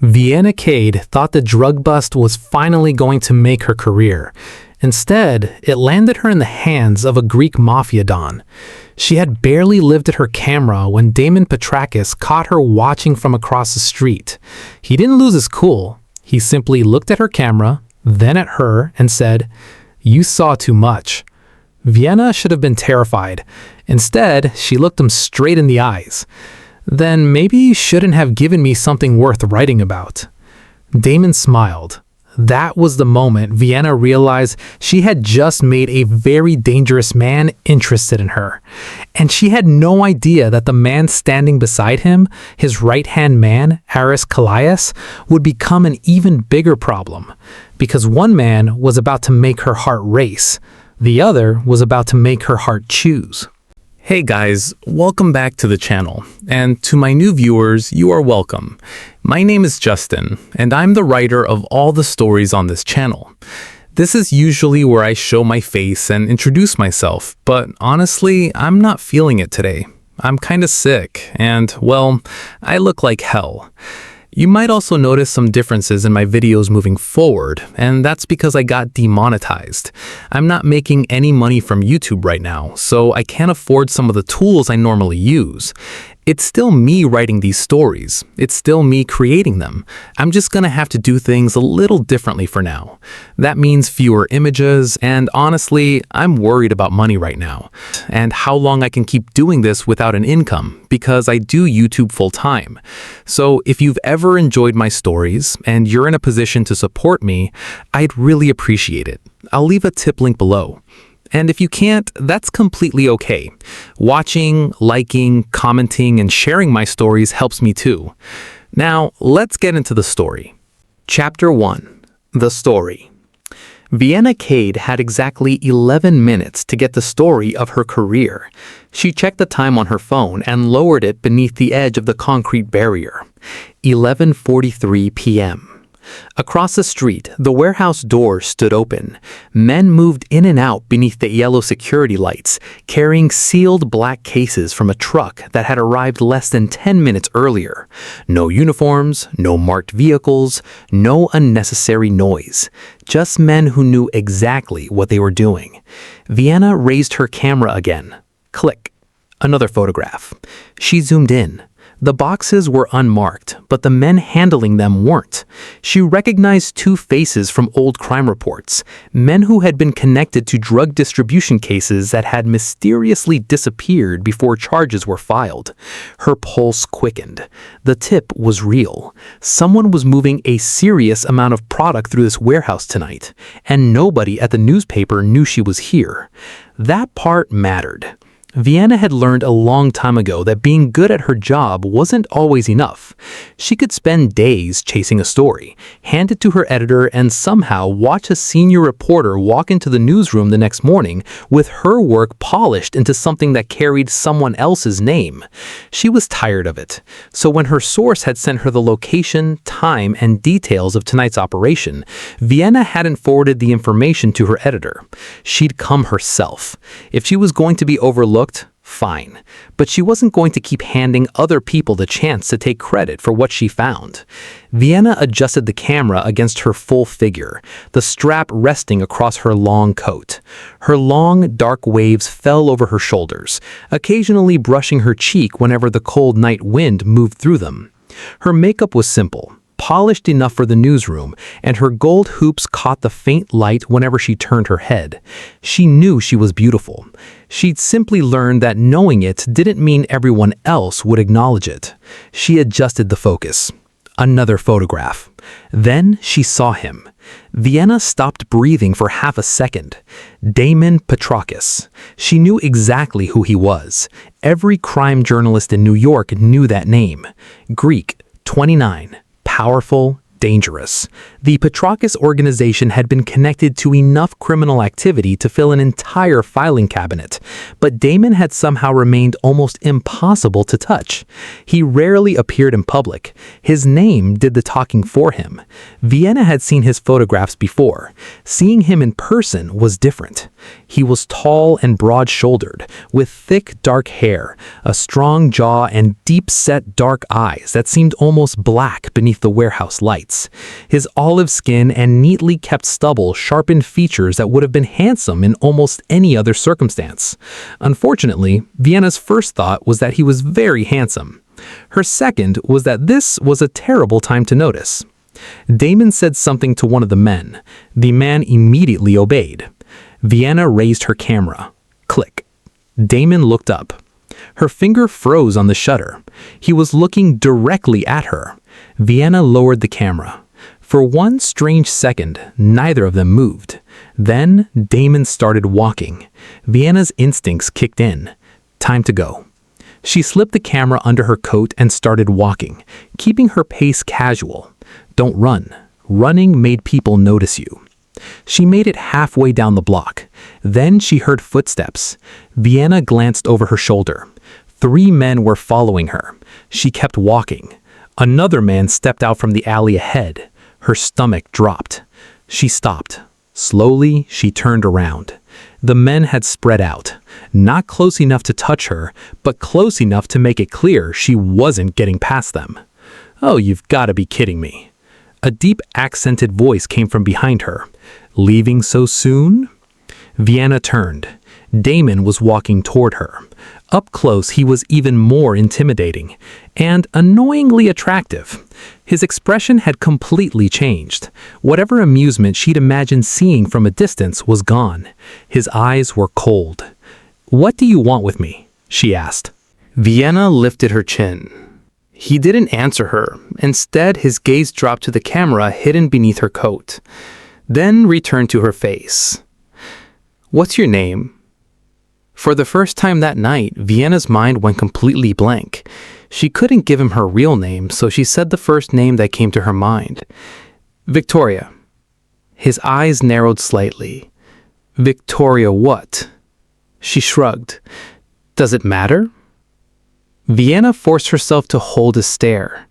Vienna Cade thought the drug bust was finally going to make her career. Instead, it landed her in the hands of a Greek Mafia don. She had barely lifted her camera when Damon Petrakis caught her watching from across the street. He didn't lose his cool. He simply looked at her camera, then at her, and said, "You saw too much." Vienna should have been terrified. Instead, she looked him straight in the eyes. "Then maybe you shouldn't have given me something worth writing about." Damon smiled. That was the moment Vienna realized she had just made a very dangerous man interested in her. And she had no idea that the man standing beside him, his right-hand man, Aris Kallias, would become an even bigger problem. Because one man was about to make her heart race. The other was about to make her heart choose. Hey guys, welcome back to the channel, and to my new viewers, you are welcome. My name is Justin, and I'm the writer of all the stories on this channel. This is usually where I show my face and introduce myself, but honestly, I'm not feeling it today. I'm kinda sick, and, well, I look like hell. You might also notice some differences in my videos moving forward, and that's because I got demonetized. I'm not making any money from YouTube right now, so I can't afford some of the tools I normally use. It's still me writing these stories. It's still me creating them. I'm just gonna have to do things a little differently for now. That means fewer images, and honestly, I'm worried about money right now, and how long I can keep doing this without an income, because I do YouTube full-time. So if you've ever enjoyed my stories, and you're in a position to support me, I'd really appreciate it. I'll leave a tip link below. And if you can't, that's completely okay. Watching, liking, commenting, and sharing my stories helps me too. Now, let's get into the story. Chapter 1. The Story. Vienna Cade had exactly 11 minutes to get the story of her career. She checked the time on her phone and lowered it beneath the edge of the concrete barrier. 11:43 p.m. Across the street, the warehouse doors stood open. Men moved in and out beneath the yellow security lights, carrying sealed black cases from a truck that had arrived less than 10 minutes earlier. No uniforms, no marked vehicles, no unnecessary noise. Just men who knew exactly what they were doing. Vienna raised her camera again. Click. Another photograph. She zoomed in. The boxes were unmarked, but the men handling them weren't. She recognized two faces from old crime reports, men who had been connected to drug distribution cases that had mysteriously disappeared before charges were filed. Her pulse quickened. The tip was real. Someone was moving a serious amount of product through this warehouse tonight, and nobody at the newspaper knew she was here. That part mattered. Vienna had learned a long time ago that being good at her job wasn't always enough. She could spend days chasing a story, hand it to her editor, and somehow watch a senior reporter walk into the newsroom the next morning with her work polished into something that carried someone else's name. She was tired of it. So when her source had sent her the location, time, and details of tonight's operation, Vienna hadn't forwarded the information to her editor. She'd come herself. If she was going to be overlooked, fine. But she wasn't going to keep handing other people the chance to take credit for what she found. Vienna adjusted the camera against her full figure, the strap resting across her long coat. Her long, dark waves fell over her shoulders, occasionally brushing her cheek whenever the cold night wind moved through them. Her makeup was simple, polished enough for the newsroom, and her gold hoops caught the faint light whenever she turned her head. She knew she was beautiful. She'd simply learned that knowing it didn't mean everyone else would acknowledge it. She adjusted the focus. Another photograph. Then she saw him. Vienna stopped breathing for half a second. Damon Petrakis. She knew exactly who he was. Every crime journalist in New York knew that name. Greek, 29. Powerful, dangerous. The Petrakis organization had been connected to enough criminal activity to fill an entire filing cabinet, but Damon had somehow remained almost impossible to touch. He rarely appeared in public. His name did the talking for him. Vienna had seen his photographs before. Seeing him in person was different. He was tall and broad-shouldered, with thick dark hair, a strong jaw, and deep-set dark eyes that seemed almost black beneath the warehouse lights. His olive skin and neatly kept stubble sharpened features that would have been handsome in almost any other circumstance. Unfortunately, Vienna's first thought was that he was very handsome. Her second was that this was a terrible time to notice. Damon said something to one of the men. The man immediately obeyed. Vienna raised her camera. Click. Damon looked up. Her finger froze on the shutter. He was looking directly at her. Vienna lowered the camera. For one strange second, neither of them moved. Then Damon started walking. Vienna's instincts kicked in. Time to go. She slipped the camera under her coat and started walking, keeping her pace casual. Don't run. Running made people notice you. She made it halfway down the block. Then she heard footsteps. Vienna glanced over her shoulder. 3 men were following her. She kept walking. Another man stepped out from the alley ahead. Her stomach dropped. She stopped. Slowly, she turned around. The men had spread out, not close enough to touch her, but close enough to make it clear she wasn't getting past them. "Oh, you've got to be kidding me." A deep accented voice came from behind her. "Leaving so soon?" Vienna turned. Damon was walking toward her. Up close, he was even more intimidating and annoyingly attractive. His expression had completely changed. Whatever amusement she'd imagined seeing from a distance was gone. His eyes were cold. "What do you want with me?" she asked. Vienna lifted her chin. He didn't answer her. Instead, his gaze dropped to the camera hidden beneath her coat, then returned to her face. "What's your name?" For the first time that night, Vienna's mind went completely blank. She couldn't give him her real name, so she said the first name that came to her mind. "Victoria." His eyes narrowed slightly. "Victoria what?" She shrugged. "Does it matter?" Vienna forced herself to hold a stare.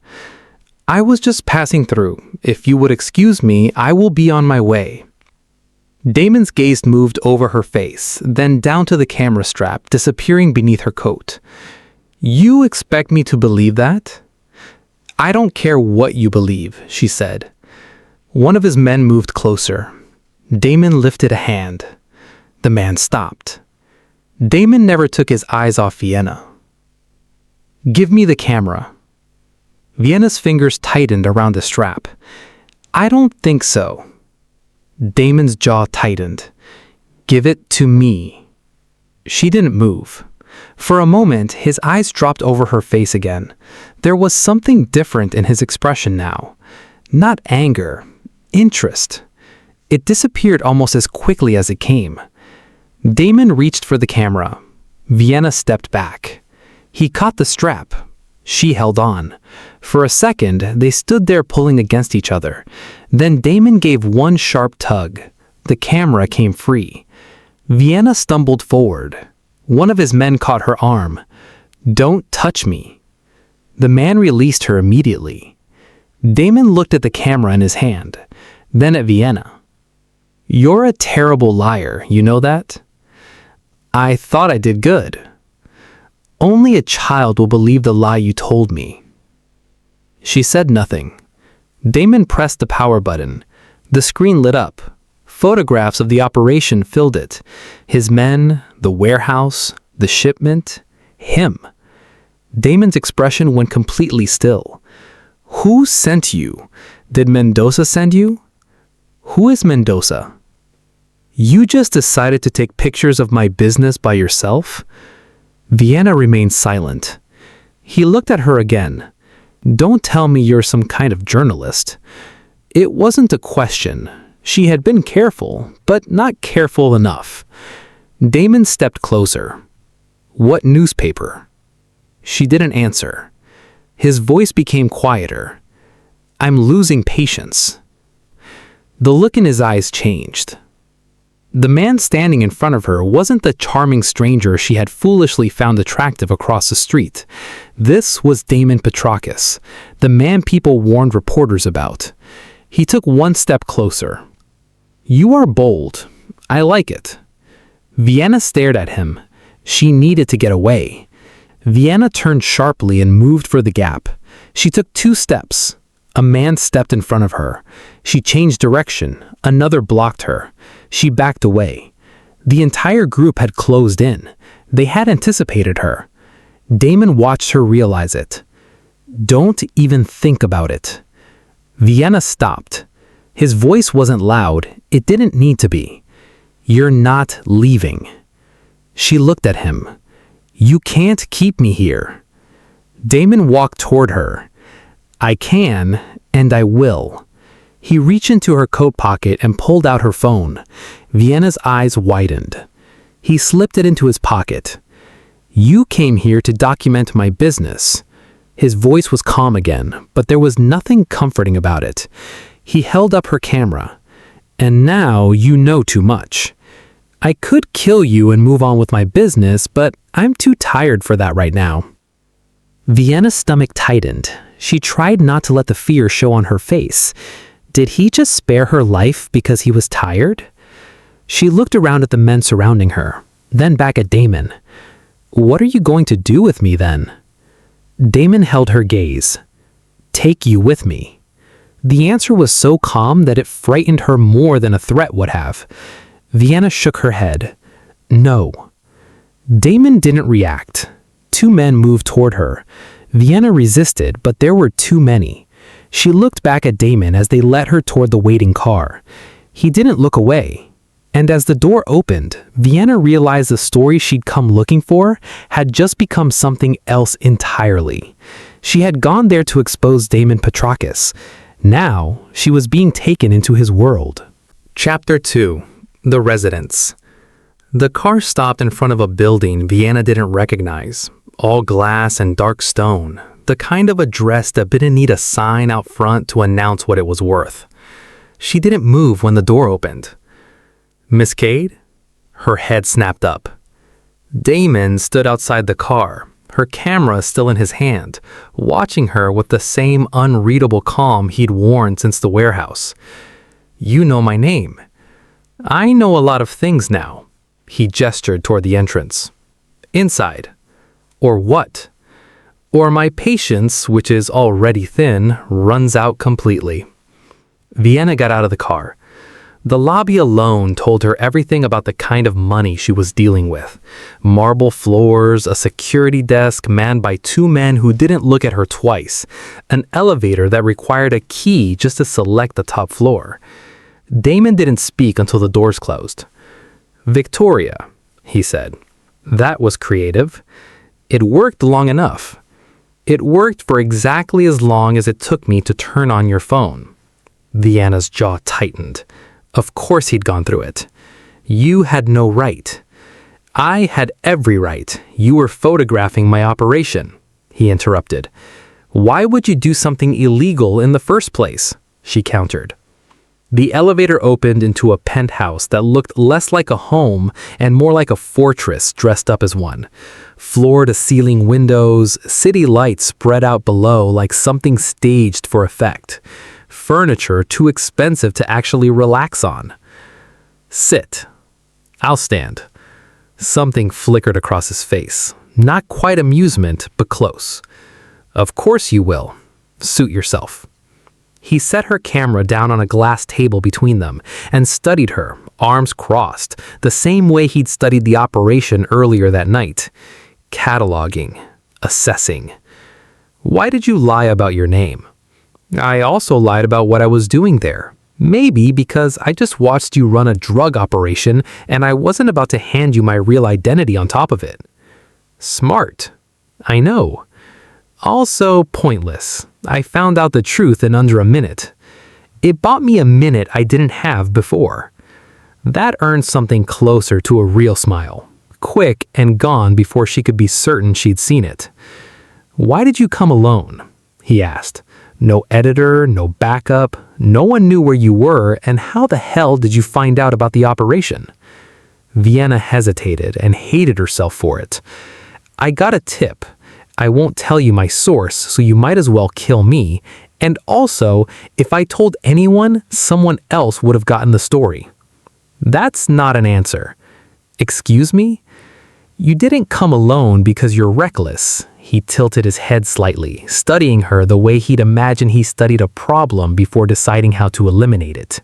"I was just passing through. If you would excuse me, I will be on my way." Damon's gaze moved over her face, then down to the camera strap, disappearing beneath her coat. "You expect me to believe that?" "I don't care what you believe," she said. One of his men moved closer. Damon lifted a hand. The man stopped. Damon never took his eyes off Vienna. "Give me the camera." Vienna's fingers tightened around the strap. "I don't think so." Damon's jaw tightened. "Give it to me." She didn't move. For a moment, his eyes dropped over her face again. There was something different in his expression now. Not anger, interest. It disappeared almost as quickly as it came. Damon reached for the camera. Vienna stepped back. He caught the strap. She held on. For a second, they stood there pulling against each other. Then Damon gave one sharp tug. The camera came free. Vienna stumbled forward. One of his men caught her arm. "Don't touch me." The man released her immediately. Damon looked at the camera in his hand, then at Vienna. "You're a terrible liar, you know that?" "I thought I did good." "Only a child will believe the lie you told me." She said nothing. Damon pressed the power button. The screen lit up. Photographs of the operation filled it. His men, the warehouse, the shipment, him. Damon's expression went completely still. "Who sent you? Did Mendoza send you?" "Who is Mendoza?" "You just decided to take pictures of my business by yourself?" Vienna remained silent. He looked at her again. "Don't tell me you're some kind of journalist." It wasn't a question. She had been careful, but not careful enough. Damon stepped closer. "What newspaper?" She didn't answer. His voice became quieter. I'm losing patience." The look in his eyes changed. The man standing in front of her wasn't the charming stranger she had foolishly found attractive across the street. This was Damon Petrakis, the man people warned reporters about. He took one step closer. "You are bold. I like it." Vienna stared at him. She needed to get away. Vienna turned sharply and moved for the gap. She took 2 steps. A man stepped in front of her. She changed direction. Another blocked her. She backed away. The entire group had closed in. They had anticipated her. Damon watched her realize it. "Don't even think about it." Vienna stopped. His voice wasn't loud. It didn't need to be. "You're not leaving." She looked at him. "You can't keep me here." Damon walked toward her. "I can, and I will." He reached into her coat pocket and pulled out her phone. Vienna's eyes widened. He slipped it into his pocket. "You came here to document my business." His voice was calm again, but there was nothing comforting about it. He held up her camera. "And now you know too much. I could kill you and move on with my business, but I'm too tired for that right now." Vienna's stomach tightened. She tried not to let the fear show on her face. Did he just spare her life because he was tired? She looked around at the men surrounding her, then back at Damon. "What are you going to do with me then?" Damon held her gaze. "Take you with me." The answer was so calm that it frightened her more than a threat would have. Vienna shook her head. "No." Damon didn't react. 2 men moved toward her. Vienna resisted, but there were too many. She looked back at Damon as they led her toward the waiting car. He didn't look away. And as the door opened, Vienna realized the story she'd come looking for had just become something else entirely. She had gone there to expose Damon Petrakis. Now, she was being taken into his world. Chapter 2. The Residence. The car stopped in front of a building Vienna didn't recognize. All glass and dark stone. The kind of address that didn't need a sign out front to announce what it was worth. She didn't move when the door opened. "Miss Cade?" Her head snapped up. Damon stood outside the car, her camera still in his hand, watching her with the same unreadable calm he'd worn since the warehouse. "You know my name." "I know a lot of things now." He gestured toward the entrance. "Inside." "Or what?" "Or my patience, which is already thin, runs out completely." Vienna got out of the car. The lobby alone told her everything about the kind of money she was dealing with. Marble floors, a security desk manned by 2 men who didn't look at her twice, an elevator that required a key just to select the top floor. Damon didn't speak until the doors closed. "Victoria," he said. That was creative. It worked long enough. It worked for exactly as long as it took me to turn on your phone. Vienna's jaw tightened. Of course he'd gone through it. "You had no right." "I had every right. You were photographing my operation," he interrupted. "Why would you do something illegal in the first place?" she countered. The elevator opened into a penthouse that looked less like a home and more like a fortress dressed up as one. Floor-to-ceiling windows, city lights spread out below like something staged for effect. Furniture too expensive to actually relax on. "Sit." "I'll stand." Something flickered across his face. Not quite amusement, but close. "Of course you will. Suit yourself." He set her camera down on a glass table between them and studied her, arms crossed, the same way he'd studied the operation earlier that night. Cataloging, assessing. "Why did you lie about your name?" "I also lied about what I was doing there. Maybe because I just watched you run a drug operation and I wasn't about to hand you my real identity on top of it." "Smart." "I know." "Also pointless. I found out the truth in under a minute. It bought me a minute I didn't have before." That earned something closer to a real smile. Quick and gone before she could be certain she'd seen it. "Why did you come alone?" he asked. No editor, no backup, no one knew where you were, and how the hell did you find out about the operation? Vienna hesitated and hated herself for it. I got a tip. I won't tell you my source, so you might as well kill me. And also, if I told anyone, someone else would have gotten the story. That's not an answer. Excuse me? You didn't come alone because you're reckless. He tilted his head slightly, studying her the way he'd imagine he studied a problem before deciding how to eliminate it.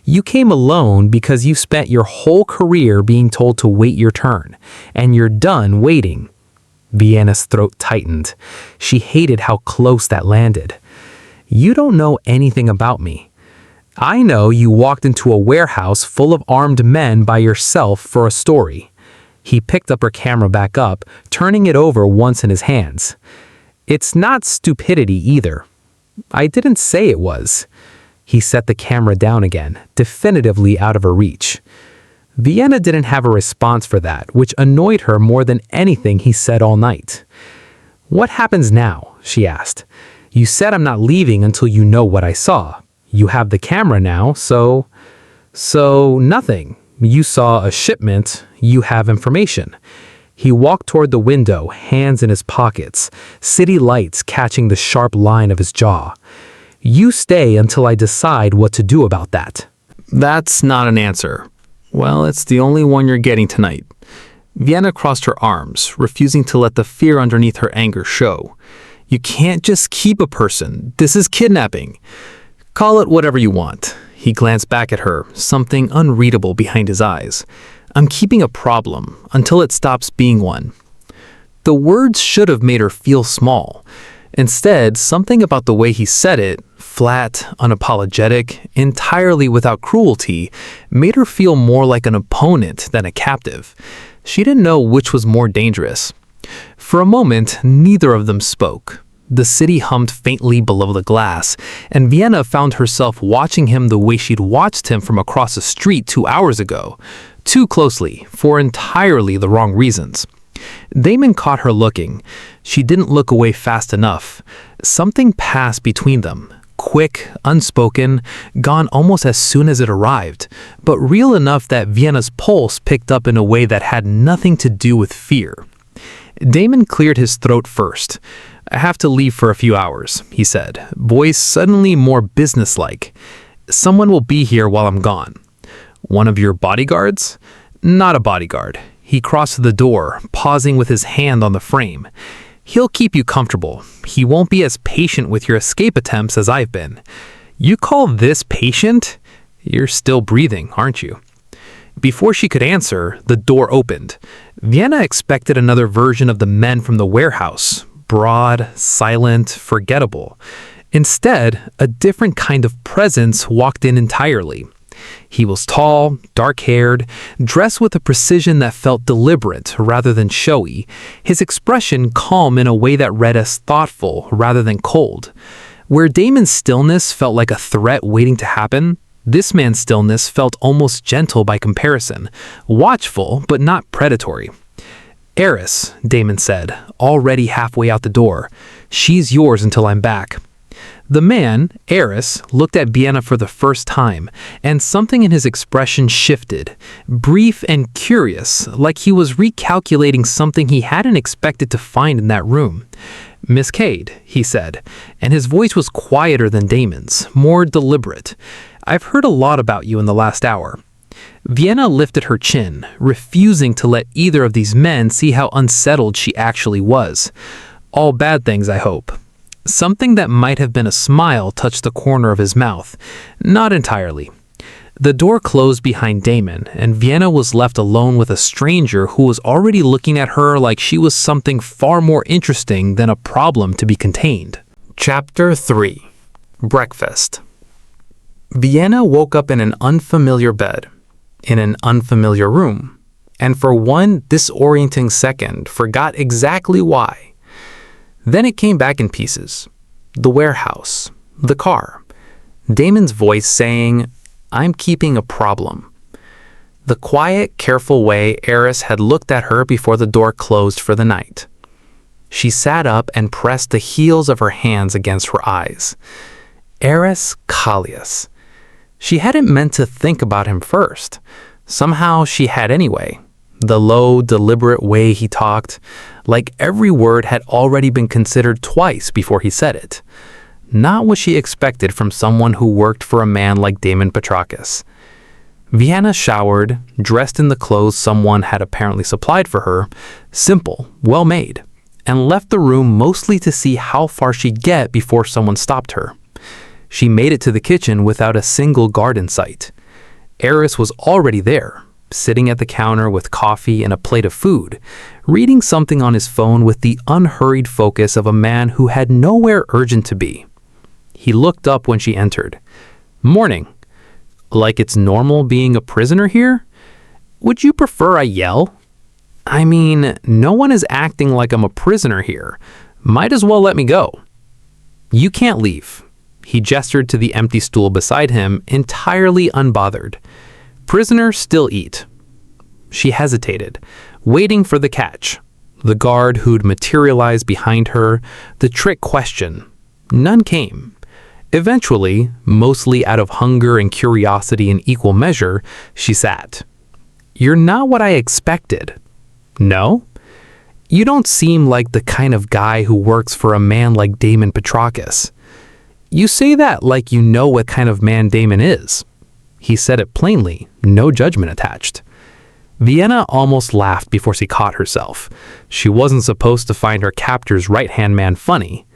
You came alone because you spent your whole career being told to wait your turn, and you're done waiting. Vienna's throat tightened. She hated how close that landed. You don't know anything about me. I know you walked into a warehouse full of armed men by yourself for a story. He picked up her camera back up, turning it over once in his hands. It's not stupidity either. I didn't say it was. He set the camera down again, definitively out of her reach. Vienna didn't have a response for that, which annoyed her more than anything he said all night. What happens now? She asked. You said I'm not leaving until you know what I saw. You have the camera now, so nothing. You saw a shipment, you have information. He walked toward the window, hands in his pockets, city lights catching the sharp line of his jaw. You stay until I decide what to do about that. That's not an answer. Well, it's the only one you're getting tonight. Vienna crossed her arms, refusing to let the fear underneath her anger show. You can't just keep a person. This is kidnapping. Call it whatever you want. He glanced back at her, something unreadable behind his eyes. I'm keeping a problem until it stops being one. The words should have made her feel small. Instead, something about the way he said it, flat, unapologetic, entirely without cruelty, made her feel more like an opponent than a captive. She didn't know which was more dangerous. For a moment, neither of them spoke. The city hummed faintly below the glass, and Vienna found herself watching him the way she'd watched him from across the street 2 hours ago. Too closely, for entirely the wrong reasons. Damon caught her looking. She didn't look away fast enough. Something passed between them. Quick, unspoken, gone almost as soon as it arrived, but real enough that Vienna's pulse picked up in a way that had nothing to do with fear. Damon cleared his throat first. I have to leave for a few hours, he said, voice suddenly more businesslike. Someone will be here while I'm gone. One of your bodyguards? Not a bodyguard. He crossed to the door, pausing with his hand on the frame. He'll keep you comfortable. He won't be as patient with your escape attempts as I've been. You call this patient? You're still breathing, aren't you? Before she could answer, the door opened. Vienna expected another version of the men from the warehouse. Broad, silent, forgettable. Instead, a different kind of presence walked in entirely. He was tall, dark-haired, dressed with a precision that felt deliberate rather than showy, his expression calm in a way that read as thoughtful rather than cold. Where Damon's stillness felt like a threat waiting to happen, this man's stillness felt almost gentle by comparison, watchful but not predatory. Aris, Damon said, already halfway out the door. She's yours until I'm back. The man, Aris, looked at Vienna for the first time, and something in his expression shifted, brief and curious, like he was recalculating something he hadn't expected to find in that room. Miss Cade, he said, and his voice was quieter than Damon's, more deliberate. I've heard a lot about you in the last hour. Vienna lifted her chin, refusing to let either of these men see how unsettled she actually was. All bad things, I hope. Something that might have been a smile touched the corner of his mouth. Not entirely. The door closed behind Damon, and Vienna was left alone with a stranger who was already looking at her like she was something far more interesting than a problem to be contained. Chapter 3. Breakfast. Vienna woke up in an unfamiliar bed, in an unfamiliar room, and for one disorienting second forgot exactly why. Then it came back in pieces. The warehouse, the car, Damon's voice saying, I'm keeping a problem. The quiet, careful way Aris had looked at her before the door closed for the night. She sat up and pressed the heels of her hands against her eyes. Aris Kallias. She hadn't meant to think about him first. Somehow she had anyway. The low, deliberate way he talked, like every word had already been considered twice before he said it. Not what she expected from someone who worked for a man like Damon Petrakis. Vienna showered, dressed in the clothes someone had apparently supplied for her, simple, well-made, and left the room mostly to see how far she'd get before someone stopped her. She made it to the kitchen without a single guard in sight. Aris was already there, sitting at the counter with coffee and a plate of food, reading something on his phone with the unhurried focus of a man who had nowhere urgent to be. He looked up when she entered. "Morning. Like it's normal being a prisoner here? Would you prefer I yell? I mean, no one is acting like I'm a prisoner here. Might as well let me go." "You can't leave." He gestured to the empty stool beside him, entirely unbothered. "Prisoners still eat." She hesitated, waiting for the catch. The guard who'd materialized behind her, the trick question. None came. Eventually, mostly out of hunger and curiosity in equal measure, she sat. "You're not what I expected." "No? You don't seem like the kind of guy who works for a man like Damon Petrakis." "You say that like you know what kind of man Damon is." He said it plainly, no judgment attached. Vienna almost laughed before she caught herself. She wasn't supposed to find her captor's right-hand man funny.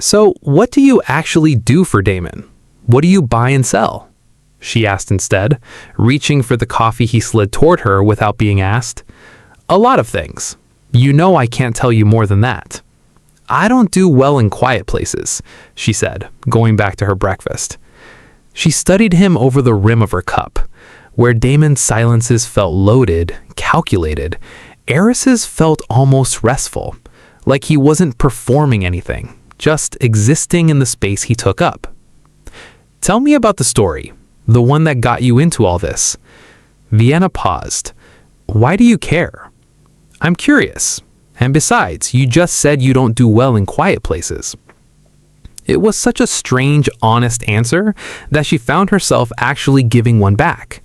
"So what do you actually do for Damon? What do you buy and sell?" she asked instead, reaching for the coffee he slid toward her without being asked. "A lot of things. You know I can't tell you more than that." "I don't do well in quiet places," she said, going back to her breakfast. She studied him over the rim of her cup. Where Damon's silences felt loaded, calculated, Aris's felt almost restful, like he wasn't performing anything, just existing in the space he took up. "Tell me about the story, the one that got you into all this." Vienna paused. "Why do you care?" "I'm curious. And besides, you just said you don't do well in quiet places." It was such a strange, honest answer that she found herself actually giving one back.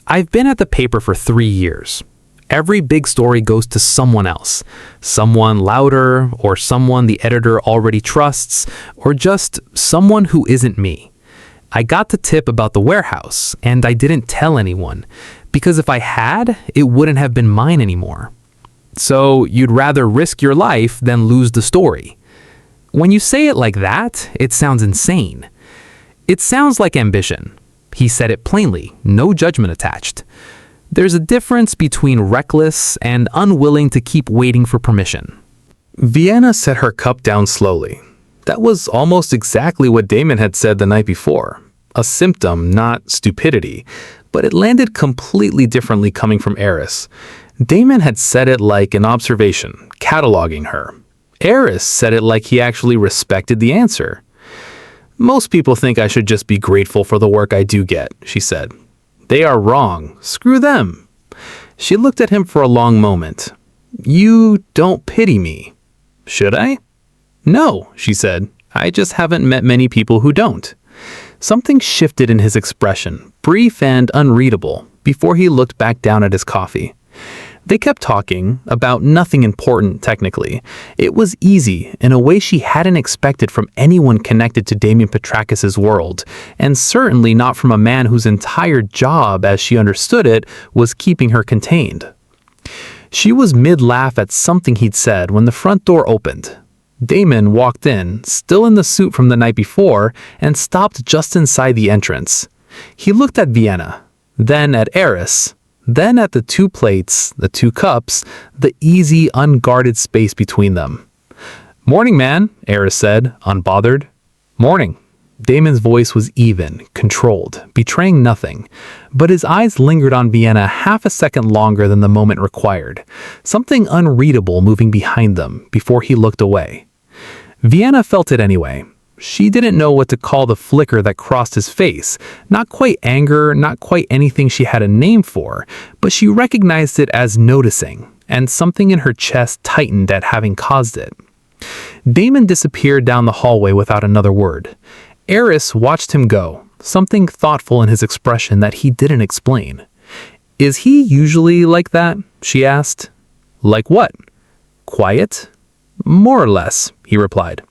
"I've been at the paper for 3 years. Every big story goes to someone else. Someone louder, or someone the editor already trusts, or just someone who isn't me. I got the tip about the warehouse, and I didn't tell anyone, because if I had, it wouldn't have been mine anymore. So you'd rather risk your life than lose the story." When you say it like that, it sounds insane. "It sounds like ambition." He said it plainly, no judgment attached. There's a difference between reckless and unwilling to keep waiting for permission. Vienna set her cup down slowly. That was almost exactly what Damon had said the night before. A symptom, not stupidity, but it landed completely differently coming from Aris. Damon had said it like an observation, cataloging her. Aris said it like he actually respected the answer. "Most people think I should just be grateful for the work I do get," she said. "They are wrong. Screw them." She looked at him for a long moment. "You don't pity me. Should I?" "No," she said. "I just haven't met many people who don't." Something shifted in his expression, brief and unreadable, before he looked back down at his coffee. They kept talking, about nothing important technically. It was easy, in a way she hadn't expected from anyone connected to Damon Petrakis' world, and certainly not from a man whose entire job, as she understood it, was keeping her contained. She was mid-laugh at something he'd said when the front door opened. Damon walked in, still in the suit from the night before, and stopped just inside the entrance. He looked at Vienna, then at Aris, then at the 2 plates, the 2 cups, the easy, unguarded space between them. "Morning, man," Aris said, unbothered. "Morning." Damon's voice was even, controlled, betraying nothing, but his eyes lingered on Vienna half a second longer than the moment required, something unreadable moving behind them before he looked away. Vienna felt it anyway. She didn't know what to call the flicker that crossed his face, not quite anger, not quite anything she had a name for, but she recognized it as noticing, and something in her chest tightened at having caused it. Damon disappeared down the hallway without another word. Aris watched him go, something thoughtful in his expression that he didn't explain. "Is he usually like that?" she asked. "Like what?" "Quiet?" "More or less," he replied.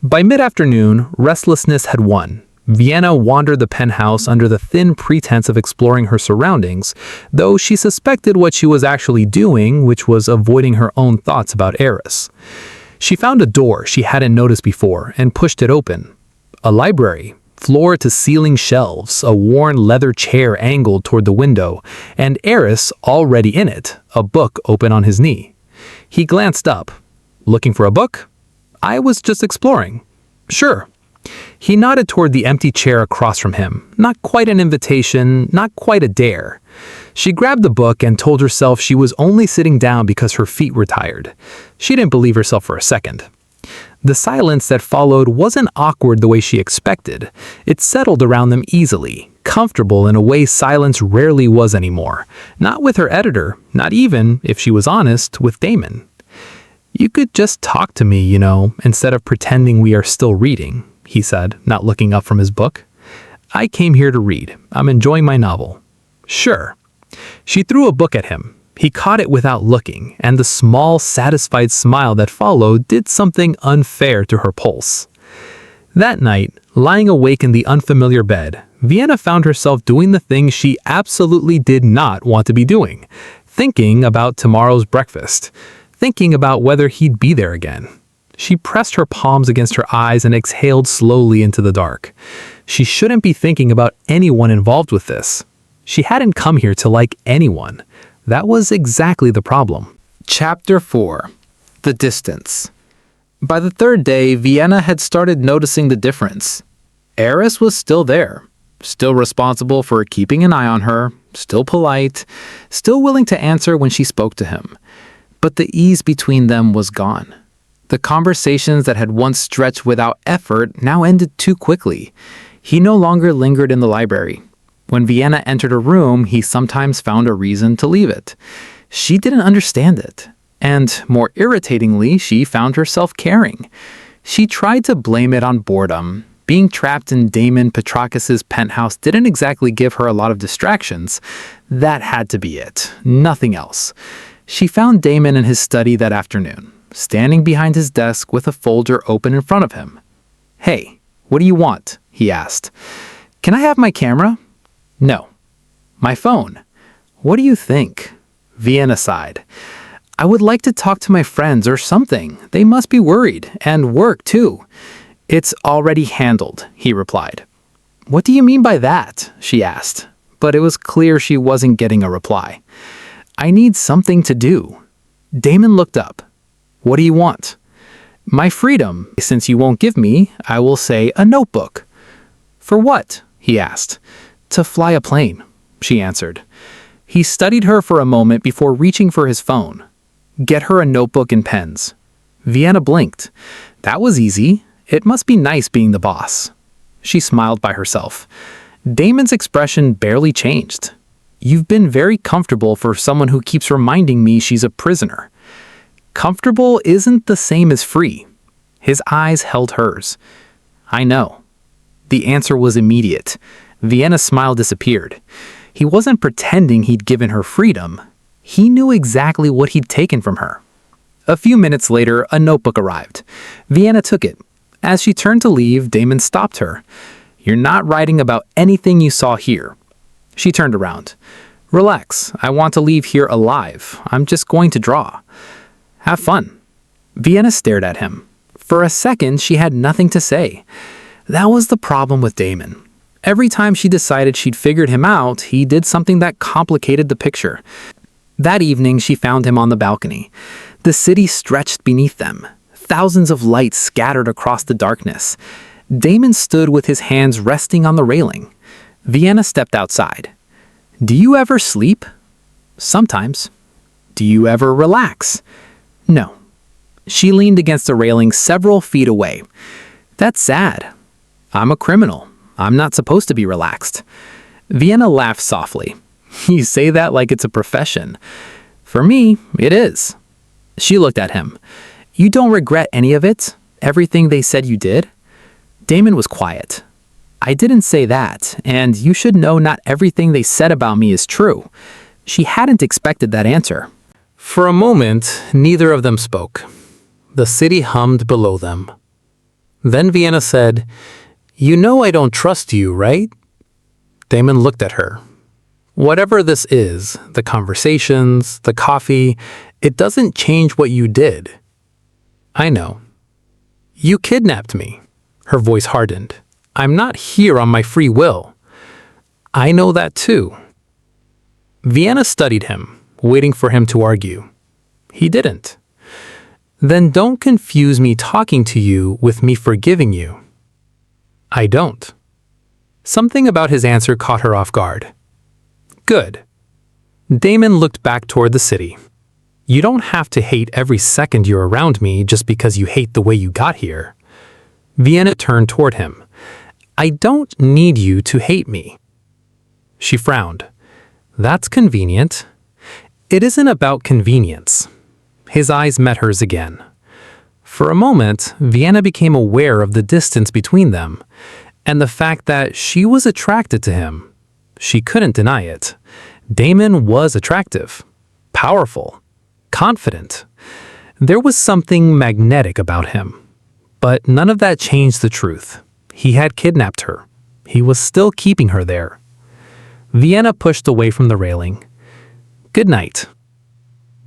By mid-afternoon, restlessness had won. Vienna wandered the penthouse under the thin pretense of exploring her surroundings, though she suspected what she was actually doing, which was avoiding her own thoughts about Aris. She found a door she hadn't noticed before and pushed it open. A library, floor-to-ceiling shelves, a worn leather chair angled toward the window, and Aris already in it, a book open on his knee. He glanced up. "Looking for a book?" "I was just exploring." "Sure." He nodded toward the empty chair across from him. Not quite an invitation, not quite a dare. She grabbed the book and told herself she was only sitting down because her feet were tired. She didn't believe herself for a second. The silence that followed wasn't awkward the way she expected. It settled around them easily, comfortable in a way silence rarely was anymore. Not with her editor, not even, if she was honest, with Damon. "You could just talk to me, instead of pretending we are still reading," he said, not looking up from his book. "I came here to read. I'm enjoying my novel." "Sure." She threw a book at him. He caught it without looking, and the small, satisfied smile that followed did something unfair to her pulse. That night, lying awake in the unfamiliar bed, Vienna found herself doing the thing she absolutely did not want to be doing, thinking about tomorrow's breakfast, thinking about whether he'd be there again. She pressed her palms against her eyes and exhaled slowly into the dark. She shouldn't be thinking about anyone involved with this. She hadn't come here to like anyone. That was exactly the problem. Chapter 4. The Distance. By the third day, Vienna had started noticing the difference. Aris was still there, still responsible for keeping an eye on her, still polite, still willing to answer when she spoke to him. But the ease between them was gone. The conversations that had once stretched without effort now ended too quickly. He no longer lingered in the library. When Vienna entered a room, he sometimes found a reason to leave it. She didn't understand it. And, more irritatingly, she found herself caring. She tried to blame it on boredom. Being trapped in Damon Petrakis' penthouse didn't exactly give her a lot of distractions. That had to be it. Nothing else. She found Damon in his study that afternoon, standing behind his desk with a folder open in front of him. "Hey, what do you want?" he asked. "Can I have my camera?" "No." "My phone?" "What do you think?" Vienna sighed. "I would like to talk to my friends or something. They must be worried, and work too." "It's already handled," he replied. "What do you mean by that?" she asked, but it was clear she wasn't getting a reply. "I need something to do." Damon looked up. "What do you want?" "My freedom. Since you won't give me, I will say a notebook." "For what?" he asked. "To fly a plane," she answered. He studied her for a moment before reaching for his phone. "Get her a notebook and pens." Vienna blinked. That was easy. It must be nice being the boss. She smiled by herself. Damon's expression barely changed. "You've been very comfortable for someone who keeps reminding me she's a prisoner." Comfortable isn't the same as free. His eyes held hers. "I know." The answer was immediate. Vienna's smile disappeared. He wasn't pretending he'd given her freedom. He knew exactly what he'd taken from her. A few minutes later, a notebook arrived. Vienna took it. As she turned to leave, Damon stopped her. "You're not writing about anything you saw here." She turned around. "Relax. I want to leave here alive. I'm just going to draw." "Have fun." Vienna stared at him. For a second, she had nothing to say. That was the problem with Damon. Every time she decided she'd figured him out, he did something that complicated the picture. That evening, she found him on the balcony. The city stretched beneath them. Thousands of lights scattered across the darkness. Damon stood with his hands resting on the railing. Vienna stepped outside. "Do you ever sleep?" "Sometimes." "Do you ever relax?" "No." She leaned against the railing several feet away. "That's sad." "I'm a criminal. I'm not supposed to be relaxed." Vienna laughed softly. "You say that like it's a profession." For me, it is. She looked at him. You don't regret any of it? Everything they said you did? Damon was quiet. I didn't say that, and you should know not everything they said about me is true. She hadn't expected that answer. For a moment, neither of them spoke. The city hummed below them. Then Vienna said, "You know I don't trust you, right?" Damon looked at her. "Whatever this is, the conversations, the coffee, it doesn't change what you did." "I know." "You kidnapped me." Her voice hardened. "I'm not here on my free will." "I know that too." Vienna studied him, waiting for him to argue. He didn't. "Then don't confuse me talking to you with me forgiving you." "I don't." Something about his answer caught her off guard. "Good." Damon looked back toward the city. "You don't have to hate every second you're around me just because you hate the way you got here." Vienna turned toward him. "I don't need you to hate me." She frowned. "That's convenient." "It isn't about convenience." His eyes met hers again. For a moment, Vienna became aware of the distance between them, and the fact that she was attracted to him. She couldn't deny it. Damon was attractive, powerful, confident. There was something magnetic about him. But none of that changed the truth. He had kidnapped her. He was still keeping her there. Vienna pushed away from the railing. "Good night."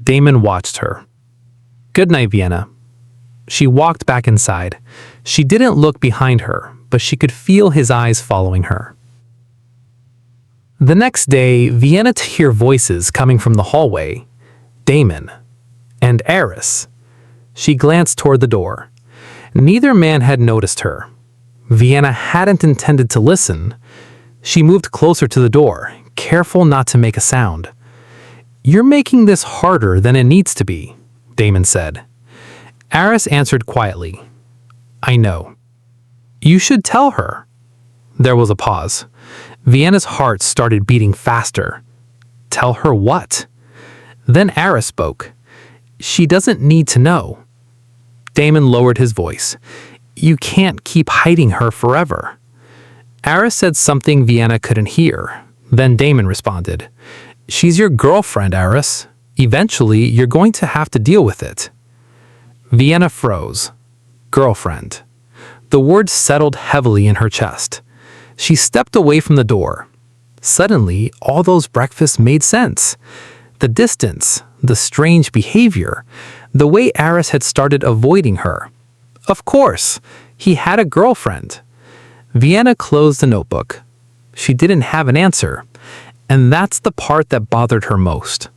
Damon watched her. "Good night, Vienna." She walked back inside. She didn't look behind her, but she could feel his eyes following her. The next day, Vienna could hear voices coming from the hallway. Damon and Aris. She glanced toward the door. Neither man had noticed her. Vienna hadn't intended to listen. She moved closer to the door, careful not to make a sound. "You're making this harder than it needs to be," Damon said. Aris answered quietly, "I know." "You should tell her." There was a pause. Vienna's heart started beating faster. Tell her what? Then Aris spoke. "She doesn't need to know." Damon lowered his voice. "You can't keep hiding her forever." Aris said something Vienna couldn't hear. Then Damon responded. "She's your girlfriend, Aris. Eventually, you're going to have to deal with it." Vienna froze. Girlfriend. The word settled heavily in her chest. She stepped away from the door. Suddenly, all those breakfasts made sense. The distance, the strange behavior, the way Aris had started avoiding her. Of course, he had a girlfriend. Vienna closed the notebook. She didn't have an answer, and that's the part that bothered her most.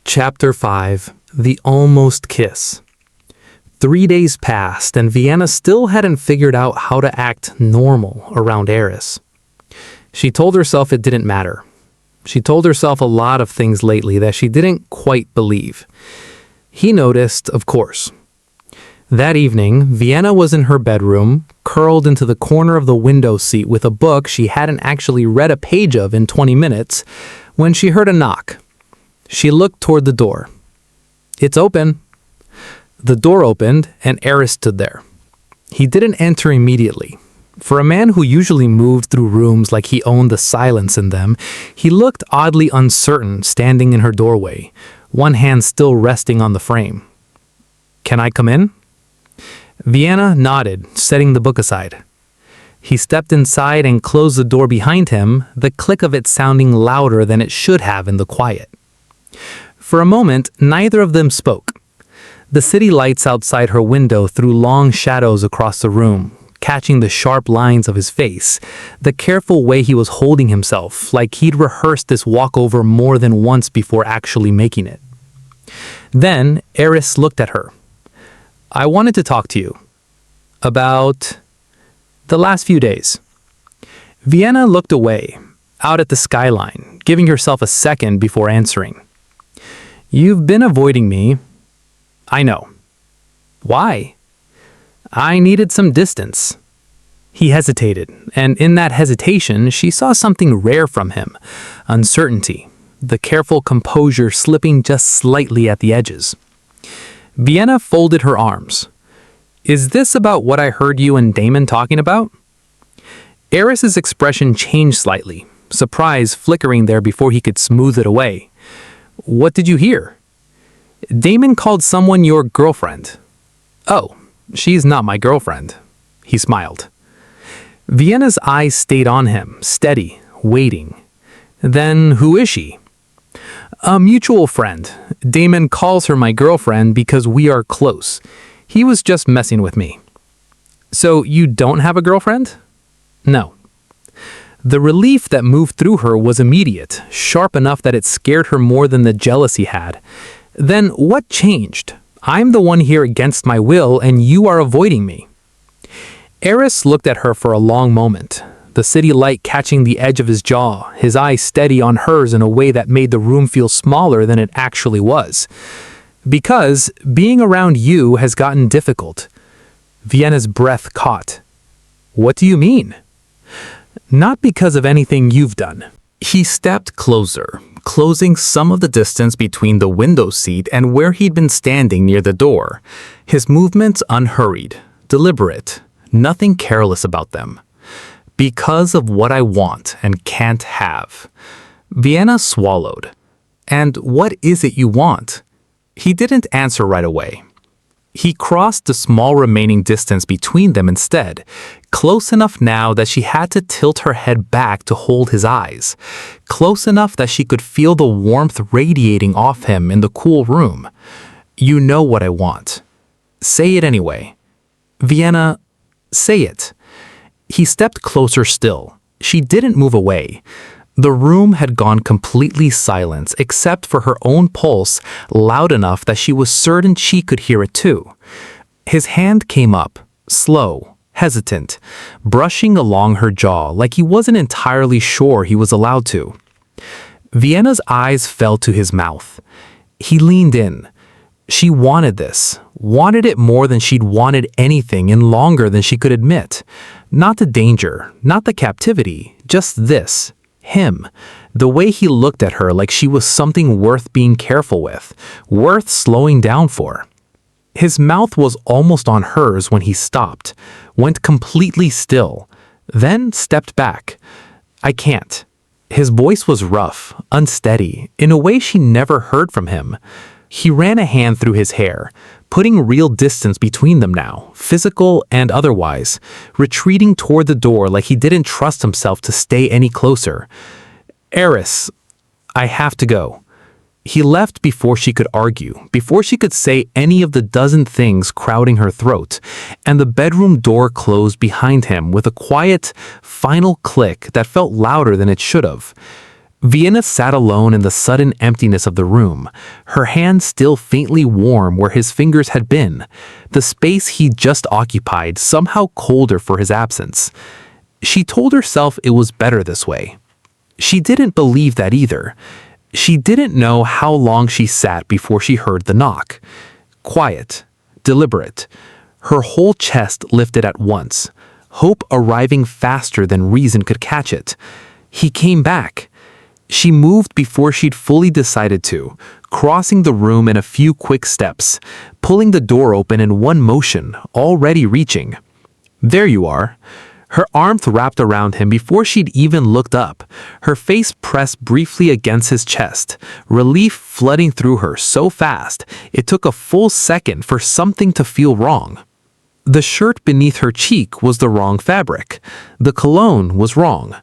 Chapter 5. The Almost Kiss. 3 days passed, and Vienna still hadn't figured out how to act normal around Aris. She told herself it didn't matter. She told herself a lot of things lately that she didn't quite believe. He noticed, of course. That evening, Vienna was in her bedroom, curled into the corner of the window seat with a book she hadn't actually read a page of in 20 minutes, when she heard a knock. She looked toward the door. "It's open." The door opened, and Aris stood there. He didn't enter immediately. For a man who usually moved through rooms like he owned the silence in them, he looked oddly uncertain standing in her doorway, one hand still resting on the frame. "Can I come in?" Vienna nodded, setting the book aside. He stepped inside and closed the door behind him, the click of it sounding louder than it should have in the quiet. For a moment, neither of them spoke. The city lights outside her window threw long shadows across the room, catching the sharp lines of his face, the careful way he was holding himself, like he'd rehearsed this walkover more than once before actually making it. Then Aris looked at her. "I wanted to talk to you. About the last few days." Vienna looked away, out at the skyline, giving herself a second before answering. "You've been avoiding me." "I know." "Why?" "I needed some distance." He hesitated, and in that hesitation, she saw something rare from him. Uncertainty. the careful composure slipping just slightly at the edges. Vienna folded her arms. Is this about what I heard you and Damon talking about? Aris's expression changed slightly, surprise flickering there before he could smooth it away. What did you hear? Damon called someone your girlfriend. Oh, she's not my girlfriend. He smiled. Vienna's eyes stayed on him, steady, waiting. Then who is she? A mutual friend. Damon calls her my girlfriend because we are close. He was just messing with me. So you don't have a girlfriend? No. The relief that moved through her was immediate, sharp enough that it scared her more than the jealousy had. Then what changed? I'm the one here against my will, and you are avoiding me. Aris looked at her for a long moment, the city light catching the edge of his jaw, his eyes steady on hers in a way that made the room feel smaller than it actually was. Because being around you has gotten difficult. Vienna's breath caught. What do you mean? Not because of anything you've done. He stepped closer, closing some of the distance between the window seat and where he'd been standing near the door. His movements unhurried, deliberate, nothing careless about them. Because of what I want and can't have. Vienna swallowed. And what is it you want? He didn't answer right away. He crossed the small remaining distance between them instead, close enough now that she had to tilt her head back to hold his eyes, close enough that she could feel the warmth radiating off him in the cool room. You know what I want. Say it anyway. Vienna, say it. He stepped closer still. She didn't move away. The room had gone completely silent except for her own pulse, loud enough that she was certain she could hear it too. His hand came up, slow, hesitant, brushing along her jaw like he wasn't entirely sure he was allowed to. Vienna's eyes fell to his mouth. He leaned in. She wanted this, wanted it more than she'd wanted anything and longer than she could admit. Not the danger, not the captivity, just this. Him, the way he looked at her like she was something worth being careful with, worth slowing down for. His mouth was almost on hers when he stopped, went completely still, then stepped back. I can't. His voice was rough, unsteady, in a way she never heard from him. He ran a hand through his hair, putting real distance between them now, physical and otherwise, retreating toward the door like he didn't trust himself to stay any closer. Aris, I have to go. He left before she could argue, before she could say any of the dozen things crowding her throat, and the bedroom door closed behind him with a quiet, final click that felt louder than it should have. Vienna sat alone in the sudden emptiness of the room, her hand still faintly warm where his fingers had been, the space he'd just occupied somehow colder for his absence. She told herself it was better this way. She didn't believe that either. She didn't know how long she sat before she heard the knock. Quiet, deliberate, her whole chest lifted at once, hope arriving faster than reason could catch it. He came back. She moved before she'd fully decided to, crossing the room in a few quick steps, pulling the door open in one motion, already reaching. There you are. Her arms wrapped around him before she'd even looked up, her face pressed briefly against his chest, relief flooding through her so fast it took a full second for something to feel wrong. The shirt beneath her cheek was the wrong fabric. The cologne was wrong.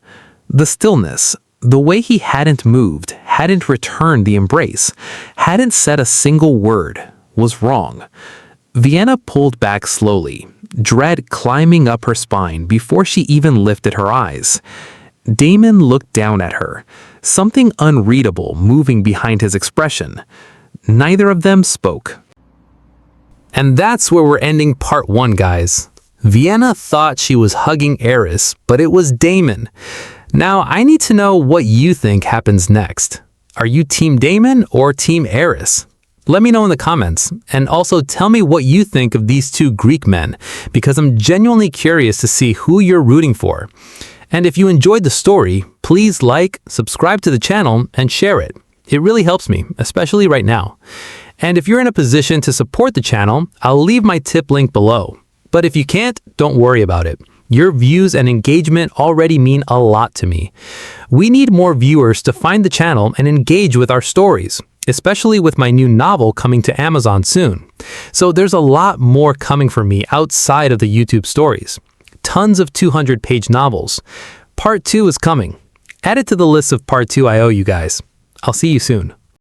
The stillness, the way he hadn't moved, hadn't returned the embrace, hadn't said a single word, was wrong. Vienna pulled back slowly, dread climbing up her spine before she even lifted her eyes. Damon looked down at her, something unreadable moving behind his expression. Neither of them spoke. And that's where we're ending part 1, guys. Vienna thought she was hugging Aris, but it was Damon. Now, I need to know what you think happens next. Are you Team Damon or Team Aris? Let me know in the comments, and also tell me what you think of these two Greek men, because I'm genuinely curious to see who you're rooting for. And if you enjoyed the story, please like, subscribe to the channel, and share it. It really helps me, especially right now. And if you're in a position to support the channel, I'll leave my tip link below. But if you can't, don't worry about it. Your views and engagement already mean a lot to me. We need more viewers to find the channel and engage with our stories, especially with my new novel coming to Amazon soon. So there's a lot more coming for me outside of the YouTube stories. Tons of 200-page novels. Part 2 is coming. Add it to the list of Part 2 I owe you guys. I'll see you soon.